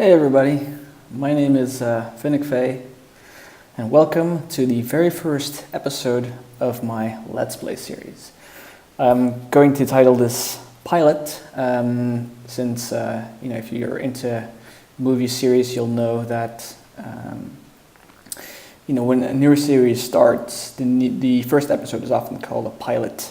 Hey everybody, my name is VynnackFey, and welcome to the very first episode of my Let's Play series. I'm going to title this Pilot, since if you're into movie series, you'll know that when a new series starts, the first episode is often called a pilot,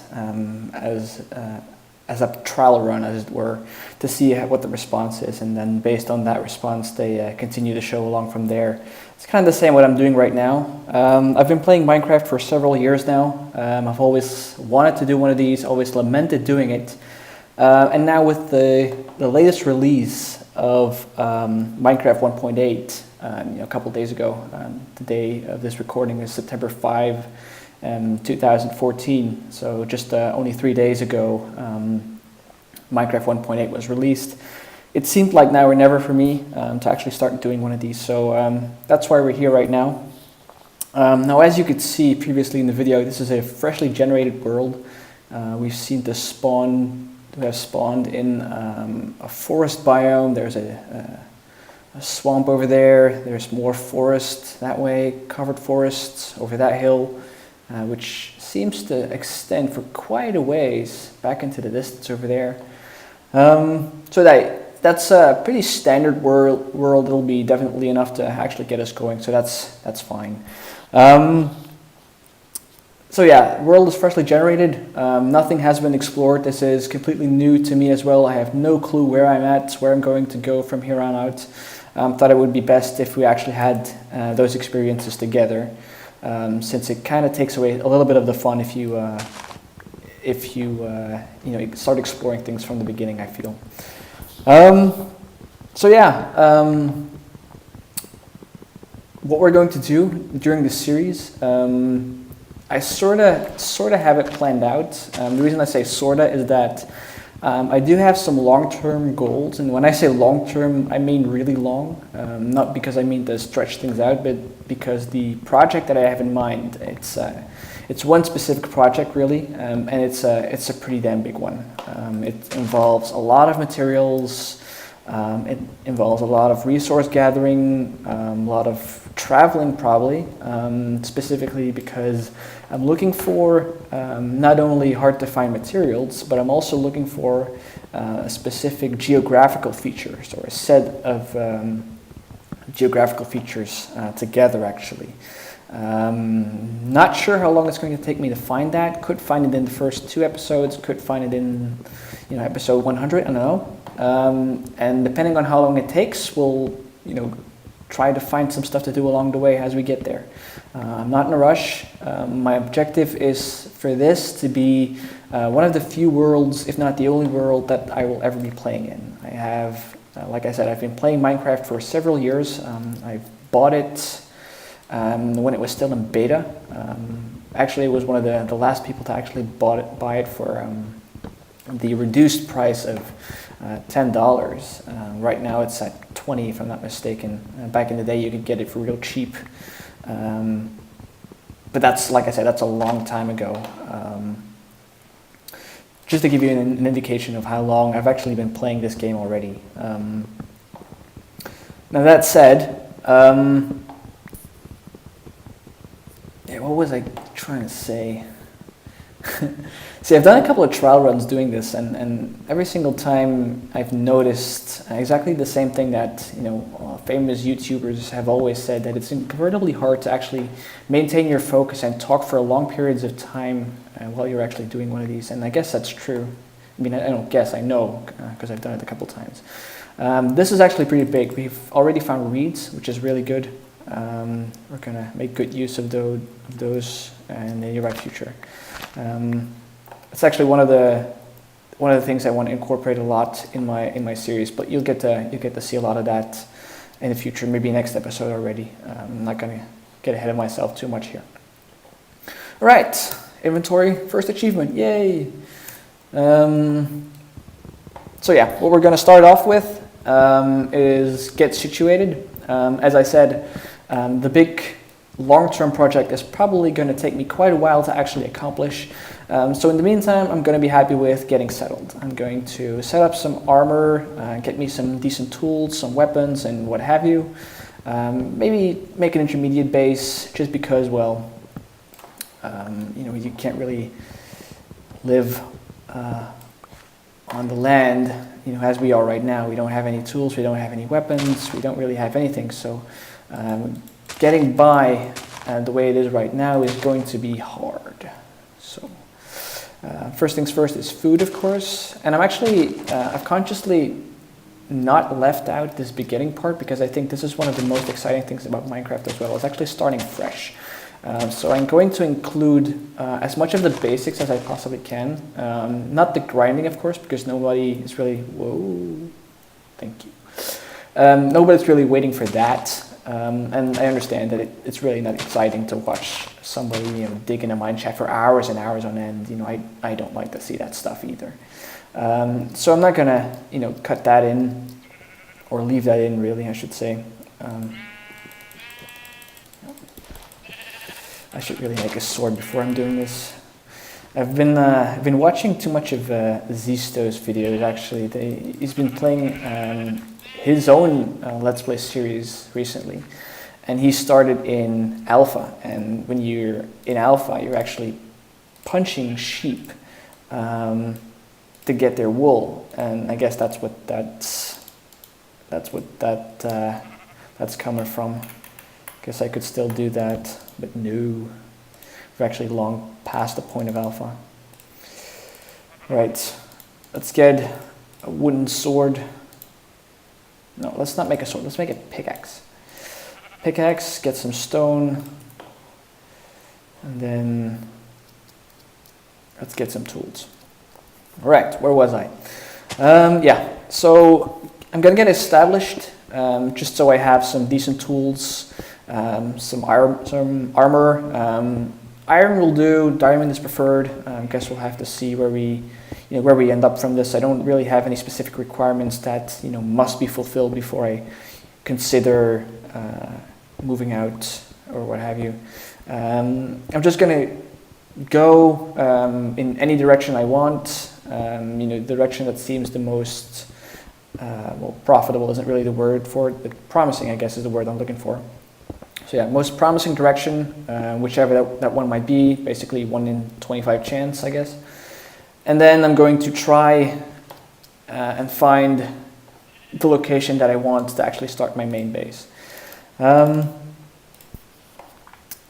as a trial run, as it were, to see what the response is, and then based on that response, they continue the show along from there. It's kind of the same what I'm doing right now. I've been playing Minecraft for several years now. I've always wanted to do one of these, always lamented doing it, and now with the latest release of Minecraft 1.8, a couple days ago, the day of this recording is September 5, 2014, so just only 3 days ago, Minecraft 1.8 was released. It seemed like now or never for me to actually start doing one of these, so that's why we're here right now. Now, as you could see previously in the video, this is a freshly generated world. We've seen to have spawned in a forest biome. There's a swamp over there. There's more forest that way, covered forests over that hill. Which seems to extend for quite a ways back into the distance over there. So that's a pretty standard world. It'll be definitely enough to actually get us going, so that's fine. So yeah, world is freshly generated. Nothing has been explored. This is completely new to me as well. I have no clue where I'm at, where I'm going to go from here on out. Thought it would be best if we actually had those experiences together. Since it kind of takes away a little bit of the fun if you start exploring things from the beginning, I feel. What we're going to do during this series, I sort of have it planned out. The reason I say sorta is that I do have some long-term goals, and when I say long-term, I mean really long. Not because I mean to stretch things out, but because the project that I have in mind, it's one specific project really, and it's a pretty damn big one. It involves a lot of materials. It involves a lot of resource gathering, a lot of traveling probably, specifically because I'm looking for not only hard to find materials, but I'm also looking for specific geographical features, or a set of geographical features together actually. Not sure how long it's going to take me to find that. Could find it in the first 2 episodes, could find it in episode 100, I don't know. And depending on how long it takes, we'll try to find some stuff to do along the way as we get there. I'm not in a rush. My objective is for this to be one of the few worlds, if not the only world, that I will ever be playing in. I have, like I said, I've been playing Minecraft for several years. I bought it when it was still in beta. Actually, it was one of the last people to actually buy it for the reduced price of $10. Right now it's at $20 if I'm not mistaken. Back in the day you could get it for real cheap. But that's, like I said, that's a long time ago. Just to give you an indication of how long I've actually been playing this game already. Now that said, what was I trying to say? See, I've done a couple of trial runs doing this, and every single time I've noticed exactly the same thing that famous YouTubers have always said, that it's incredibly hard to actually maintain your focus and talk for long periods of time while you're actually doing one of these. And I guess that's true. I mean, I don't guess, I know, because I've done it a couple times. This is actually pretty big. We've already found reeds, which is really good. We're gonna make good use of those in the nearby future. It's actually one of the things I want to incorporate a lot in my series, but you'll get to see a lot of that in the future, maybe next episode already. I'm not gonna get ahead of myself too much here. All right, inventory, first achievement, yay! So yeah, what we're gonna start off with is get situated. As I said, the long-term project is probably going to take me quite a while to actually accomplish. So in the meantime, I'm going to be happy with getting settled. I'm going to set up some armor, get me some decent tools, some weapons, and what have you. Maybe make an intermediate base, just because, well, you know, you can't really live on the land, you know, as we are right now. We don't have any tools, we don't have any weapons, we don't really have anything. So getting by the way it is right now is going to be hard. So first things first is food, of course. And I'm actually, I've consciously not left out this beginning part, because I think this is one of the most exciting things about Minecraft as well. It's actually starting fresh. So I'm going to include as much of the basics as I possibly can. Not the grinding, of course, because nobody is really, whoa, thank you. Nobody's really waiting for that. And I understand that it's really not exciting to watch somebody, you know, dig in a mine shaft for hours and hours on end. You know, I don't like to see that stuff either. So I'm not gonna, you know, cut that in, or leave that in, really, I should say. I should really make a sword before I'm doing this. I've been watching too much of Zisto's videos, actually. He's been playing his own Let's Play series recently. And he started in alpha. And when you're in alpha, you're actually punching sheep to get their wool. And I guess that's coming from. Guess I could still do that, but no. We're actually long past the point of alpha. Right, let's get a wooden sword. No, let's not make a sword, let's make a pickaxe. Pickaxe, get some stone, and then let's get some tools. All right, where was I? Yeah, so I'm gonna get established, just so I have some decent tools. Some armor. Iron will do. Diamond is preferred. Guess we'll have to see where we end up from this. I don't really have any specific requirements that, you know, must be fulfilled before I consider moving out or what have you. I'm just gonna go in any direction I want. You know, the direction that seems the most well, profitable isn't really the word for it, but promising, I guess, is the word I'm looking for. So yeah, most promising direction, whichever that one might be, basically 1 in 25 chance, I guess. And then I'm going to try and find the location that I want to actually start my main base. The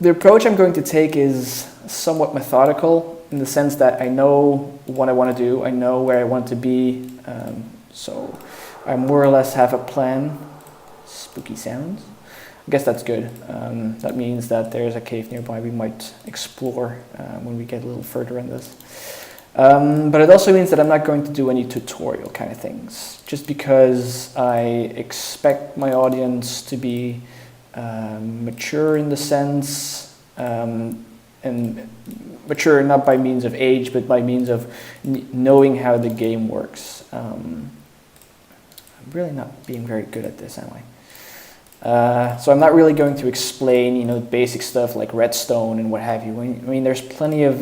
approach I'm going to take is somewhat methodical, in the sense that I know what I want to do, I know where I want to be, so I more or less have a plan. Spooky sounds. I guess that's good. That means that there's a cave nearby we might explore when we get a little further in this. But it also means that I'm not going to do any tutorial kind of things, just because I expect my audience to be mature in the sense, and mature not by means of age, but by means of knowing how the game works. I'm really not being very good at this, am I? So I'm not really going to explain, you know, basic stuff like redstone and what have you. I mean, there's plenty of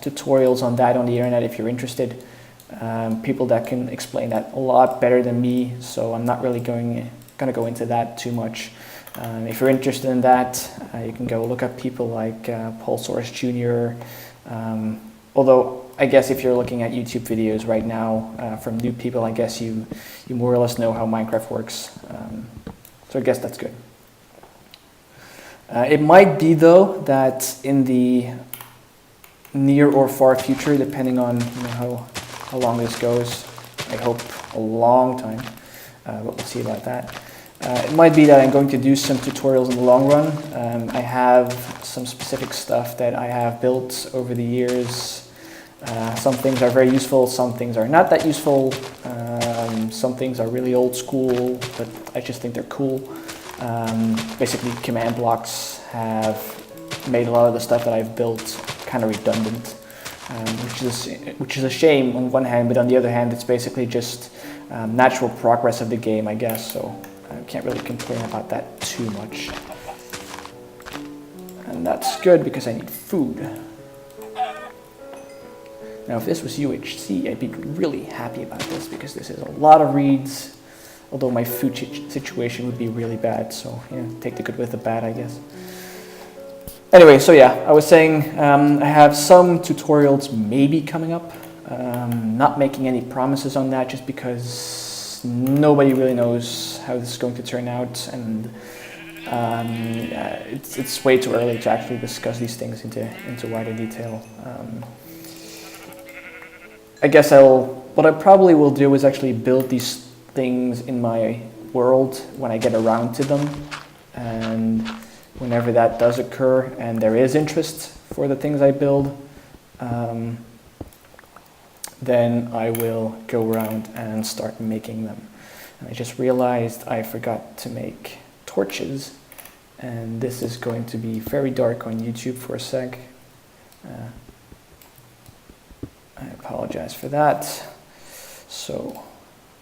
tutorials on that on the internet if you're interested. People that can explain that a lot better than me, so I'm not really going to go into that too much. If you're interested in that, you can go look up people like Paul Source Jr. Although I guess if you're looking at YouTube videos right now from new people, I guess you more or less know how Minecraft works. So I guess that's good. It might be, though, that in the near or far future, depending on, you know, how long this goes, I hope a long time, but we'll see about that. It might be that I'm going to do some tutorials in the long run. I have some specific stuff that I have built over the years. Some things are very useful, some things are not that useful. Some things are really old school, but I just think they're cool. Basically, command blocks have made a lot of the stuff that I've built kind of redundant, which is a shame on one hand, but on the other hand, it's basically just natural progress of the game, I guess, so I can't really complain about that too much. And that's good because I need food. Now if this was UHC, I'd be really happy about this because this is a lot of reeds, although my food situation would be really bad, so yeah, take the good with the bad, I guess. Anyway, so yeah, I was saying I have some tutorials maybe coming up. Not making any promises on that just because nobody really knows how this is going to turn out, and it's way too early to actually discuss these things into wider detail. I guess what I probably will do is actually build these things in my world when I get around to them, and whenever that does occur and there is interest for the things I build, then I will go around and start making them. And I just realized I forgot to make torches, and this is going to be very dark on YouTube for a sec. I apologize for that. So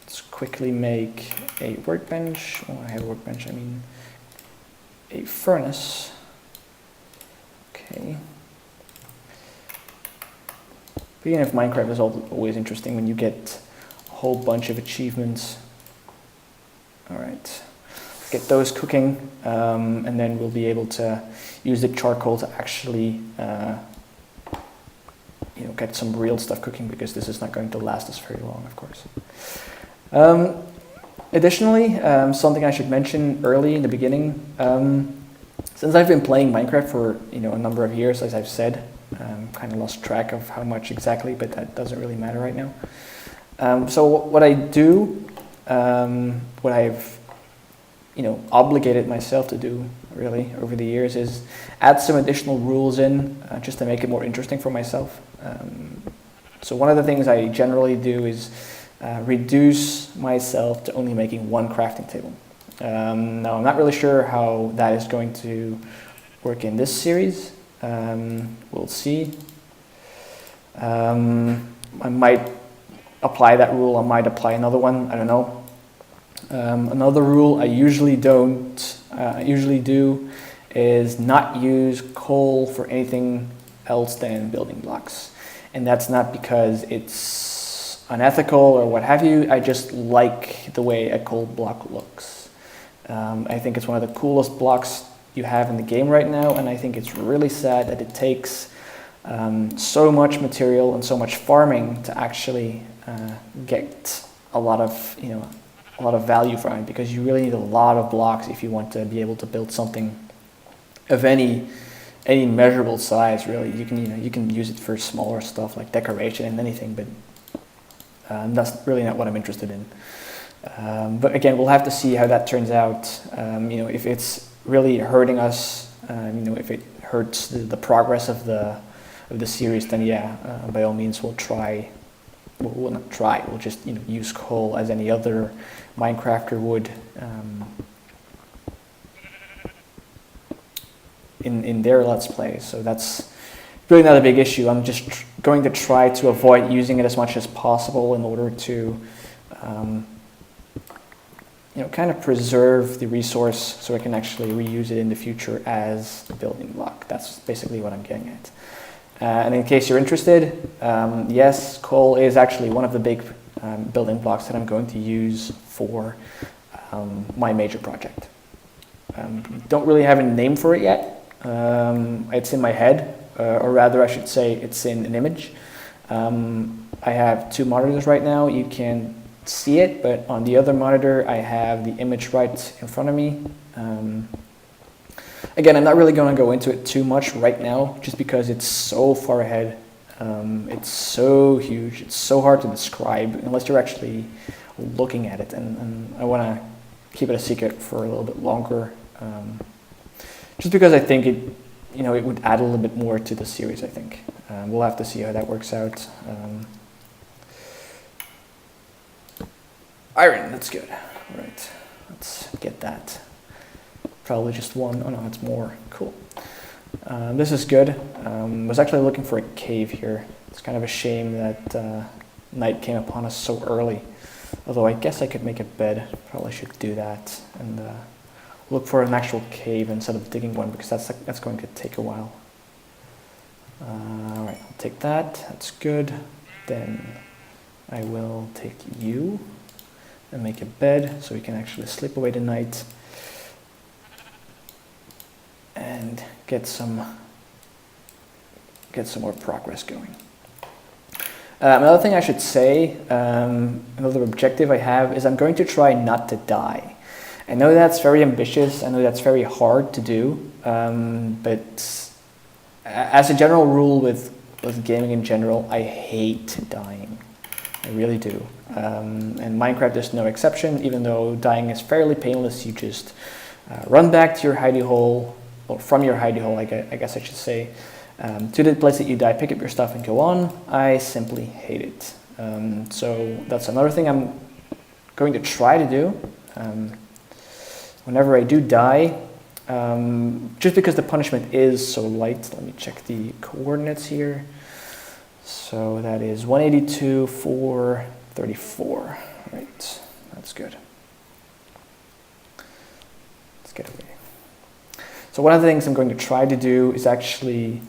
let's quickly make a workbench. Oh, I have a workbench, I mean a furnace. Okay. Beginning of Minecraft is always interesting when you get a whole bunch of achievements. All right, get those cooking, and then we'll be able to use the charcoal to actually get some real stuff cooking, because this is not going to last us very long, of course. Additionally, something I should mention early in the beginning, since I've been playing Minecraft for a number of years, as I've said, kind of lost track of how much exactly, but that doesn't really matter right now. So what I do, what I've obligated myself to do really over the years, is add some additional rules in just to make it more interesting for myself. So one of the things I generally do is reduce myself to only making one crafting table. Now I'm not really sure how that is going to work in this series. We'll see. I might apply that rule, I might apply another one, I don't know. Another rule I usually do is not use coal for anything else than building blocks. And that's not because it's unethical or what have you, I just like the way a coal block looks. I think it's one of the coolest blocks you have in the game right now, and I think it's really sad that it takes so much material and so much farming to actually get a lot of value from it, because you really need a lot of blocks if you want to be able to build something of any measurable size. Really, you can use it for smaller stuff like decoration and anything, but that's really not what I'm interested in. But again, we'll have to see how that turns out. If it's really hurting us, if it hurts the progress of the series, then yeah, by all means we'll try. We'll not try. We'll just use coal as any other Minecrafter would in their Let's Play. So that's really not a big issue. I'm just going to try to avoid using it as much as possible in order to kind of preserve the resource so I can actually reuse it in the future as a building block. That's basically what I'm getting at. And in case you're interested, yes, coal is actually one of the big building blocks that I'm going to use for my major project. Don't really have a name for it yet. It's in my head, or rather I should say it's in an image. I have two monitors right now. You can see it, but on the other monitor I have the image right in front of me. Again, I'm not really going to go into it too much right now, just because it's so far ahead. It's so huge, it's so hard to describe unless you're actually looking at it, and I want to keep it a secret for a little bit longer, just because I think it would add a little bit more to the series, I think. We'll have to see how that works out. Iron, that's good. All right, let's get that. Probably just one. Oh no, it's more. Cool. This is good. Was actually looking for a cave here. It's kind of a shame that night came upon us so early. Although I guess I could make a bed. Probably should do that and look for an actual cave instead of digging one, because that's going to take a while. Alright, I'll take that. That's good. Then I will take you and make a bed so we can actually sleep away the night and get some more progress going. Another thing I should say, another objective I have, is I'm going to try not to die. I know that's very ambitious, I know that's very hard to do, but as a general rule with gaming in general, I hate dying. I really do. And Minecraft is no exception, even though dying is fairly painless. You just run back to your hidey hole, or from your hidey hole, I guess I should say, to the place that you die, pick up your stuff and go on. I simply hate it. So that's another thing I'm going to try to do. Whenever I do die, just because the punishment is so light, let me check the coordinates here. So that is 182, 434. Right, that's good. Let's get away. So one of the things I'm going to try to do is actually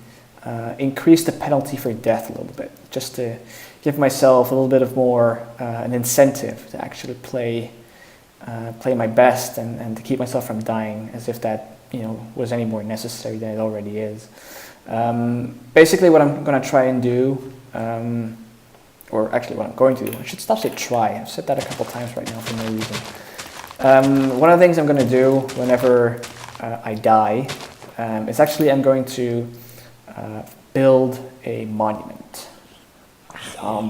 increase the penalty for death a little bit, just to give myself a little bit of more an incentive to actually play my best and to keep myself from dying, as if that was any more necessary than it already is. Basically, what I'm going to try and do, or actually what I'm going to do, I should stop saying try. I've said that a couple times right now for no reason. One of the things I'm going to do whenever I die is actually I'm going to build a monument. I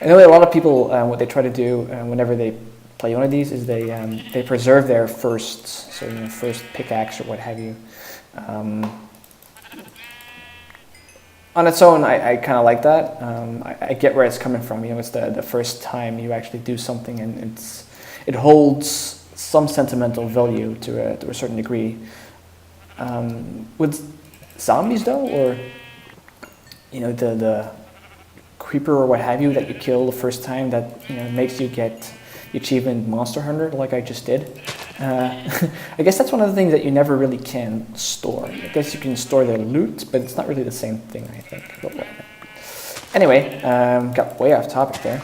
know that a lot of people, what they try to do whenever they play one of these is they preserve their firsts, so first pickaxe or what have you. On its own, I kind of like that. I get where it's coming from. It's the first time you actually do something, and it holds some sentimental value to a certain degree. With zombies though, or the creeper or what have you that you kill the first time, that makes you get the achievement Monster Hunter, like I just did. I guess that's one of the things that you never really can store. I guess you can store their loot, but it's not really the same thing, I think. But anyway, got way off topic there.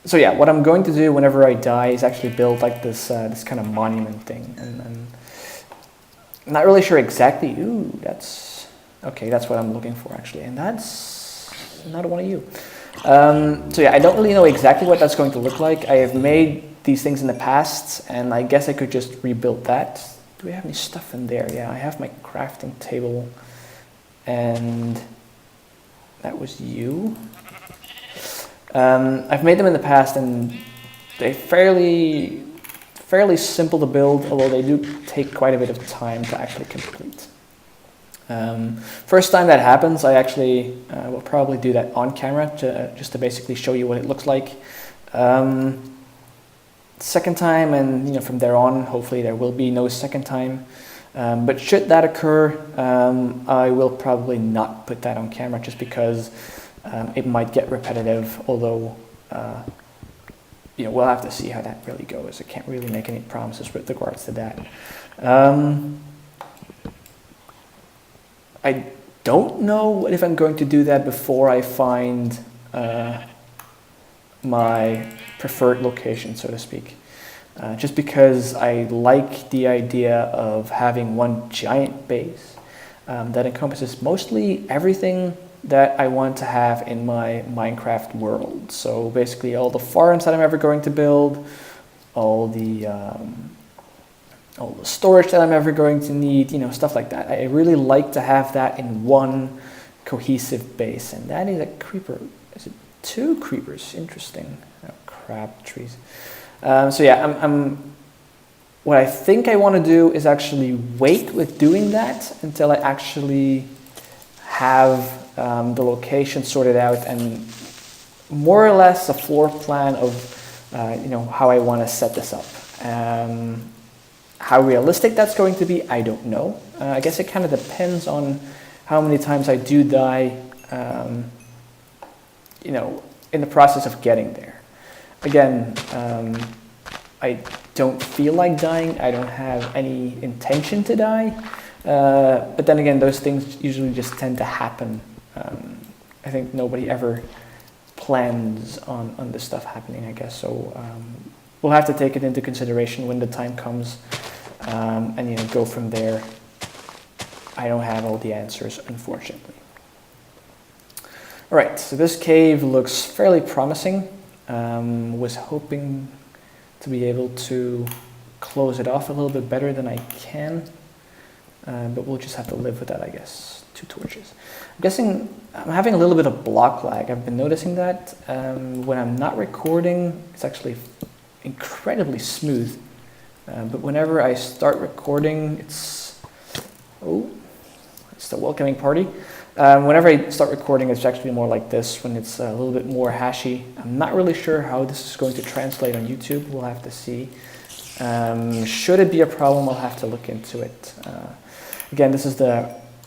So yeah, what I'm going to do whenever I die is actually build like this kind of monument thing, and I'm not really sure exactly. Ooh, that's what I'm looking for actually, and that's not one of you. So yeah, I don't really know exactly what that's going to look like. I have made these things in the past, and I guess I could just rebuild that. Do we have any stuff in there? Yeah, I have my crafting table, and that was you. I've made them in the past, and they're fairly simple to build, although they do take quite a bit of time to actually complete. First time that happens, I actually will probably do that on camera just to basically show you what it looks like. Second time, and from there on, hopefully there will be no second time. But should that occur, I will probably not put that on camera, just because it might get repetitive, although we'll have to see how that really goes. I can't really make any promises with regards to that. I don't know if I'm going to do that before I find my preferred location, so to speak. Just because I like the idea of having one giant base that encompasses mostly everything that I want to have in my Minecraft world. So basically all the farms that I'm ever going to build, all the storage that I'm ever going to need, stuff like that. I really like to have that in one cohesive base. And that is a creeper. Is it 2 creepers? Interesting. Oh, crap, trees. So yeah, what I think I want to do is actually wait with doing that until I actually have the location sorted out and more or less a floor plan of how I want to set this up. How realistic that's going to be, I don't know. I guess it kind of depends on how many times I do die. in the process of getting there. Again, I don't feel like dying. I don't have any intention to die. But then again, those things usually just tend to happen. I think nobody ever plans on this stuff happening, I guess. So we'll have to take it into consideration when the time comes, and go from there. I don't have all the answers, unfortunately. All right, so this cave looks fairly promising. Was hoping to be able to close it off a little bit better than I can, but we'll just have to live with that, I guess. 2 torches. I'm guessing I'm having a little bit of block lag. I've been noticing that when I'm not recording, it's actually incredibly smooth, but whenever I start recording, it's the welcoming party. Whenever I start recording, it's actually more like this, when it's a little bit more hashy. I'm not really sure how this is going to translate on YouTube. We'll have to see. Should it be a problem, I'll have to look into it. Again, this is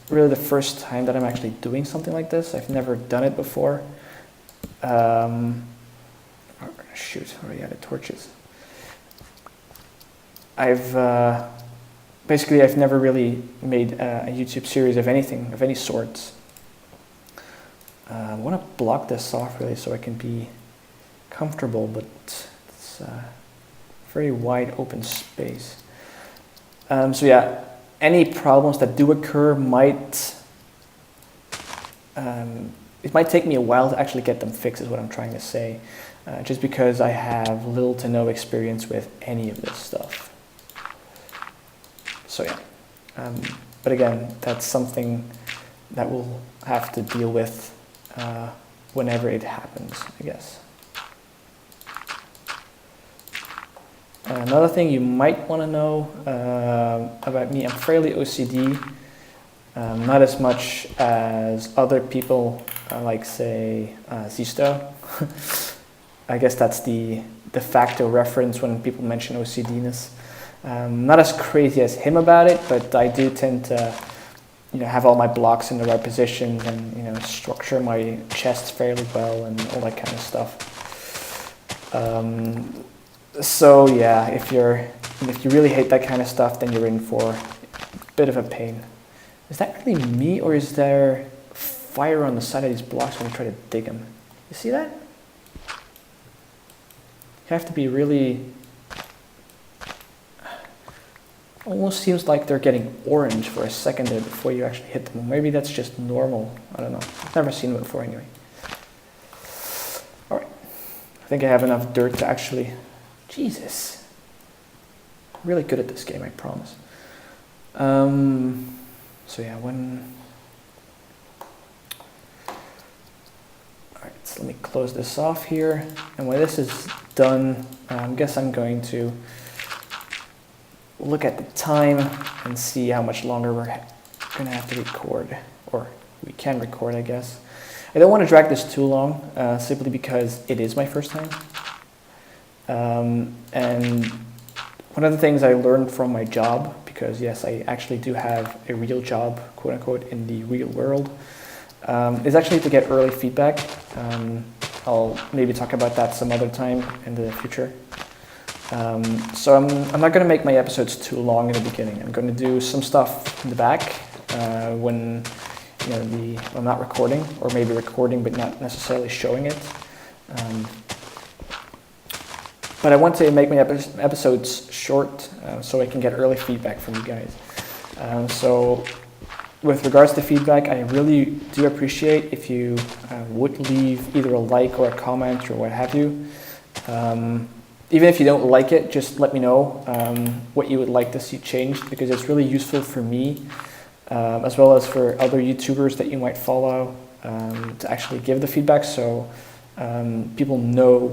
really the first time that I'm actually doing something like this. I've never done it before. Shoot, already out of torches. I've never really made a YouTube series of anything, of any sorts. I want to block this off really so I can be comfortable, but it's a very wide open space. So yeah, any problems that do occur it might take me a while to actually get them fixed, is what I'm trying to say, just because I have little to no experience with any of this stuff. So yeah, but again, that's something that we'll have to deal with whenever it happens, I guess. Another thing you might want to know about me, I'm fairly OCD, not as much as other people like, say, Zisto. I guess that's the de facto reference when people mention OCD-ness. Not as crazy as him about it, but I do tend to have all my blocks in the right positions and structure my chest fairly well and all that kind of stuff. So yeah, if you really hate that kind of stuff, then you're in for a bit of a pain. Is that really me, or is there fire on the side of these blocks when I try to dig them? You see that? You have to be really... Almost seems like they're getting orange for a second there before you actually hit them. Maybe that's just normal. I don't know. I've never seen it before anyway. Alright. I think I have enough dirt to actually... Jesus. I'm really good at this game, I promise. So yeah, Alright, so let me close this off here. And when this is done, I guess I'm going to look at the time and see how much longer we're going to have to record, or we can record, I guess. I don't want to drag this too long, simply because it is my first time. And one of the things I learned from my job, because yes, I actually do have a real job, quote unquote, in the real world, is actually to get early feedback. I'll maybe talk about that some other time in the future. So I'm not going to make my episodes too long in the beginning. I'm going to do some stuff in the back when I'm not recording, or maybe recording but not necessarily showing it. But I want to make my episodes short so I can get early feedback from you guys. So with regards to feedback, I really do appreciate if you would leave either a like or a comment or what have you. Even if you don't like it, just let me know what you would like to see changed, because it's really useful for me, as well as for other YouTubers that you might follow, to actually give the feedback, so people know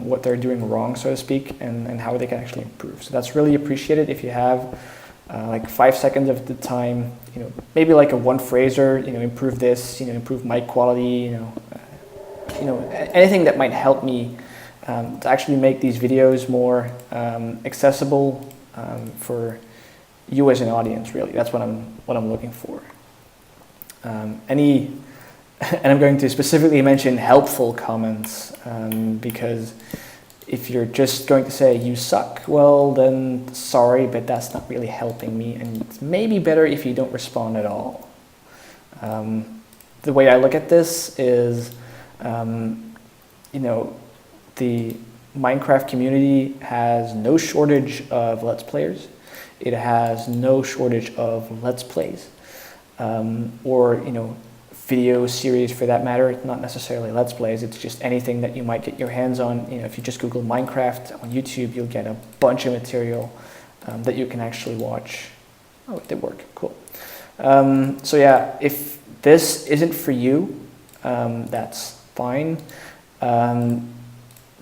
what they're doing wrong, so to speak, and how they can actually improve. So that's really appreciated. If you have like 5 seconds of the time, maybe like a one phraser, improve this, improve mic quality, anything that might help me to actually make these videos more accessible for you as an audience. Really, that's what I'm looking for. Any And I'm going to specifically mention helpful comments, because if you're just going to say you suck, well then sorry, but that's not really helping me, and it's maybe better if you don't respond at all. The way I look at this is, you know, the Minecraft community has no shortage of Let's Players. It has no shortage of Let's Plays, or, you know, video series for that matter. Not necessarily Let's Plays, it's just anything that you might get your hands on. You know, if you just Google Minecraft on YouTube, you'll get a bunch of material that you can actually watch. Oh, it did work, cool. So yeah, if this isn't for you, that's fine.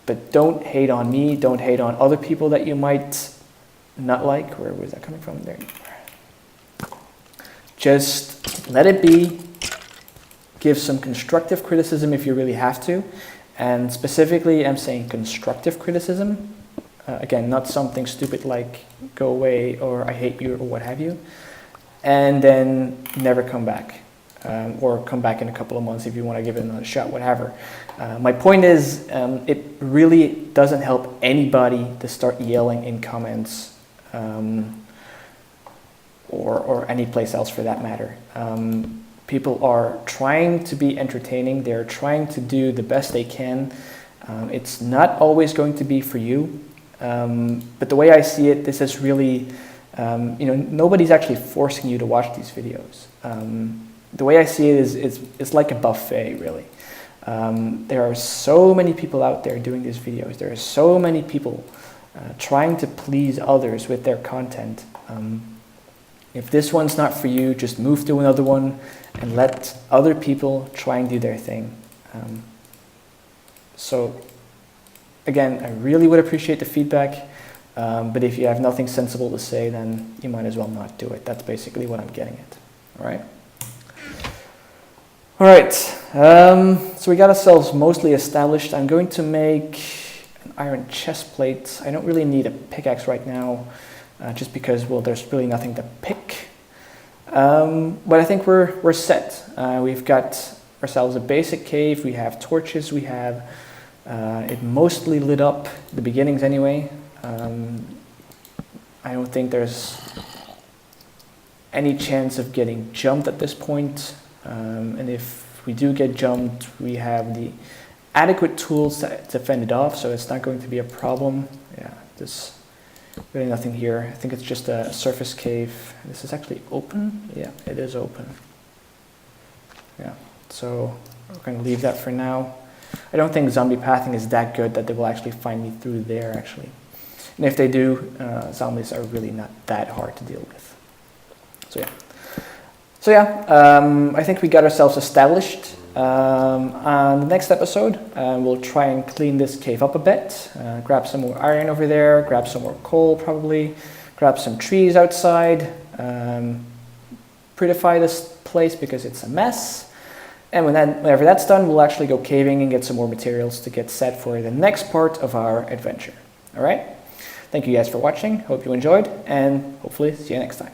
But don't hate on me, don't hate on other people that you might not like. Where was that coming from? There. Just let it be. Give some constructive criticism if you really have to. And specifically, I'm saying constructive criticism. Again, not something stupid like go away or I hate you or what have you. And then never come back. Or come back in a couple of months if you want to give it another shot, whatever. My point is, it really doesn't help anybody to start yelling in comments, or any place else for that matter. People are trying to be entertaining. They're trying to do the best they can. It's not always going to be for you. But the way I see it, this is really, you know, nobody's actually forcing you to watch these videos. The way I see it is it's like a buffet, really. There are so many people out there doing these videos. There are so many people trying to please others with their content. If this one's not for you, just move to another one and let other people try and do their thing. So again, I really would appreciate the feedback, but if you have nothing sensible to say, then you might as well not do it. That's basically what I'm getting at. All right? All right, so we got ourselves mostly established. I'm going to make an iron chest plate. I don't really need a pickaxe right now, just because, well, there's really nothing to pick. But I think we're set. We've got ourselves a basic cave. We have torches. We have it mostly lit up, the beginnings anyway. I don't think there's any chance of getting jumped at this point. And if we do get jumped, we have the adequate tools to fend it off, so it's not going to be a problem. Yeah, there's really nothing here. I think it's just a surface cave. This is actually open. Yeah, it is open. Yeah, so we're going to leave that for now. I don't think zombie pathing is that good that they will actually find me through there, actually. And if they do, zombies are really not that hard to deal with. So yeah. So yeah, I think we got ourselves established. On the next episode, we'll try and clean this cave up a bit, grab some more iron over there, grab some more coal probably, grab some trees outside, prettify this place because it's a mess. And whenever that's done, we'll actually go caving and get some more materials to get set for the next part of our adventure. All right? Thank you guys for watching. Hope you enjoyed, and hopefully see you next time.